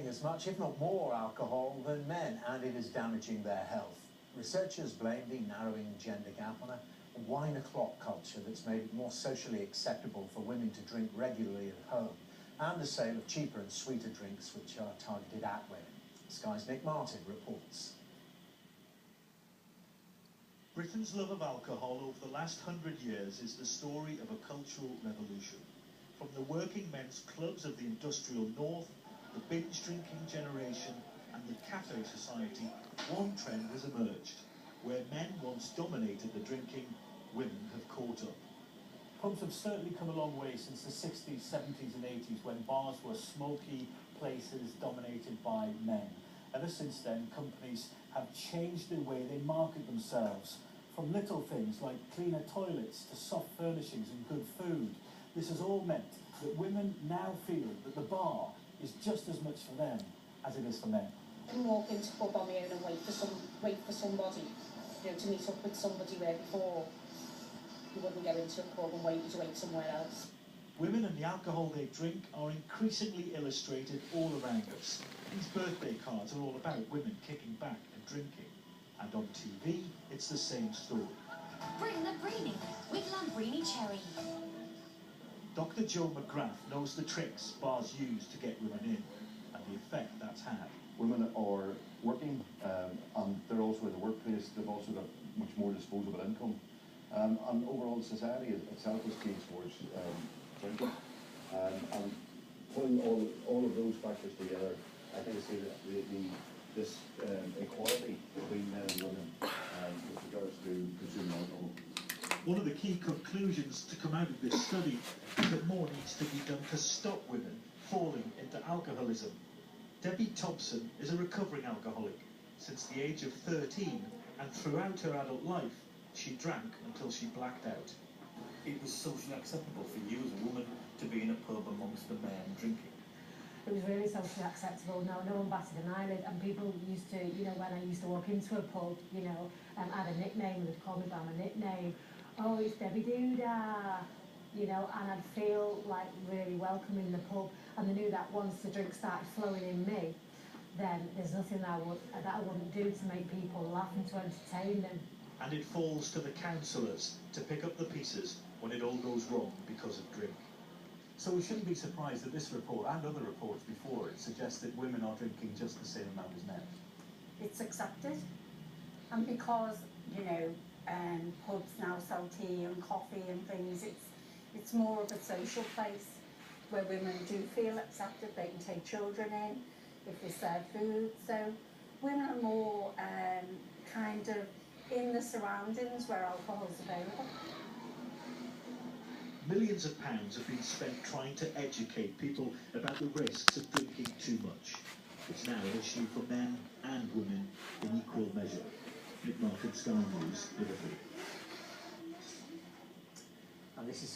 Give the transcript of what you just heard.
as much, if not more, alcohol than men, and it is damaging their health. Researchers blame the narrowing gender gap on a wine o'clock culture that's made it more socially acceptable for women to drink regularly at home, and the sale of cheaper and sweeter drinks which are targeted at women. Sky's Nick Martin reports. Britain's love of alcohol over the last 100 years is the story of a cultural revolution. From the working men's clubs of the industrial north, the binge drinking generation and the cafe society, one trend has emerged. Where men once dominated the drinking, women have caught up. Pubs have certainly come a long way since the 60s, 70s and 80s, when bars were smoky places dominated by men. Ever since then, companies have changed the way they market themselves. From little things like cleaner toilets to soft furnishings and good food. This has all meant that women now feel that the bar is just as much for them as it is for men. I can walk into a pub on my own and wait for somebody, to meet up with somebody where before you wouldn't go into a pub and wait somewhere else. Women and the alcohol they drink are increasingly illustrated all around us. These birthday cards are all about women kicking back and drinking. And on TV, it's the same story. Bring the Breenie with Lambrini Cherry. Dr. Joe McGrath knows the tricks bars use to get women in and the effect that's had. Women are working and they're also in the workplace. They've also got much more disposable income. And overall society itself has changed towards drinking. And putting all of those factors together, I think it's this equality between men and women with regards to consuming alcohol. One of the key conclusions to come out of this study is that more needs to be done to stop women falling into alcoholism. Debbie Thompson is a recovering alcoholic. Since the age of 13 and throughout her adult life, she drank until she blacked out. It was socially acceptable for you as a woman to be in a pub amongst the men drinking. It was really socially acceptable. No one batted an eyelid, and people used to, when I used to walk into a pub, I had a nickname, and they'd call me by my nickname. Oh, it's Debbie Doodah, and I'd feel like really welcome in the pub, and they knew that once the drink started flowing in me, then there's nothing that I wouldn't do to make people laugh and to entertain them. And it falls to the counsellors to pick up the pieces when it all goes wrong because of drink. So we shouldn't be surprised that this report and other reports before it suggest that women are drinking just the same amount as men. It's accepted, and because pubs now sell tea and coffee and things, it's more of a social place where women do feel accepted. They can take children in if they serve food, so women are more kind of in the surroundings where alcohol is available. Millions of pounds have been spent trying to educate people about the risks of drinking too much. It's now an issue for men and women in equal measure. Nick Martin, Sky News, Liverpool. And this is Sky.